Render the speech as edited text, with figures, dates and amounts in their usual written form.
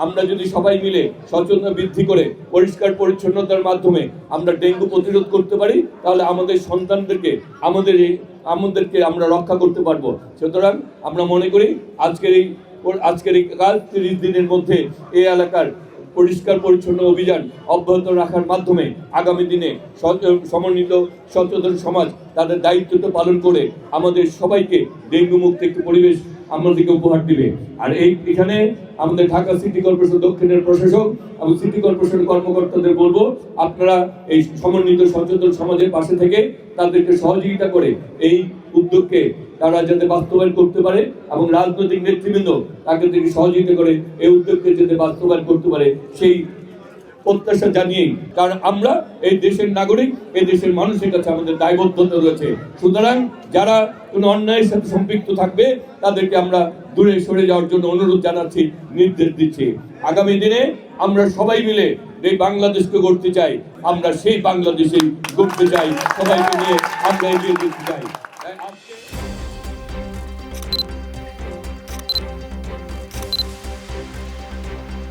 আমরা যদি সবাই মিলে সচেতনতা বৃদ্ধি করে পরিষ্কার পরিচ্ছন্নতার মাধ্যমে আমরা ডেঙ্গু প্রতিরোধ করতে পারি, তাহলে আমাদের সন্তানদেরকে আমাদেরকে আমরা রক্ষা করতে পারবো। সুতরাং আমরা মনে করি আজকের এই কাল 30 দিনের মধ্যে এই এলাকার পরিষ্কার পরিচ্ছন্ন অভিযান অব্যাহত রাখার মাধ্যমে আগামী দিনে সমন্বিত সচেতন সমাজ তাদের দায়িত্বটা পালন করে আমাদের সবাইকে ডেঙ্গু মুক্ত একটি পরিবেশ আমাদেরকে উপহার দিবে। আর এখানে আমাদের ঢাকা সিটি কর্পোরেশন দক্ষিণের প্রশাসক এবং সিটি কর্পোরেশনের কর্মকর্তাদের বলবো, আপনারা এই সমন্বিত সচেতন সমাজের পাশে থেকে তাদেরকে সহযোগিতা করে এই উদ্যোগকে তারা যাতে বাস্তবায়ন করতে পারে এবং রাজনৈতিক নেতৃবৃন্দ তাদেরকে সহযোগিতা করে এই উদ্যোগকে যাতে বাস্তবায়ন করতে পারে সেই প্রত্যাশা জানিয়েই, কারণ আমরা এই দেশের নাগরিক, এই দেশের মানুষের কাছে আমাদের দায়বদ্ধতা রয়েছে। সুতরাং যারা কোনো অন্যায়ের সাথে সম্পৃক্ত থাকবে তাদেরকে আমরা দূরে সরে যাওয়ার জন্য অনুরোধ জানাচ্ছি, নির্দেশ দিচ্ছি। আগামী দিনে আমরা সবাই মিলে এই বাংলাদেশকে গড়তে চাই, আমরা সেই বাংলাদেশেই গড়তে চাই, সবাইকে নিয়ে আমরা এগিয়ে যেতে চাই।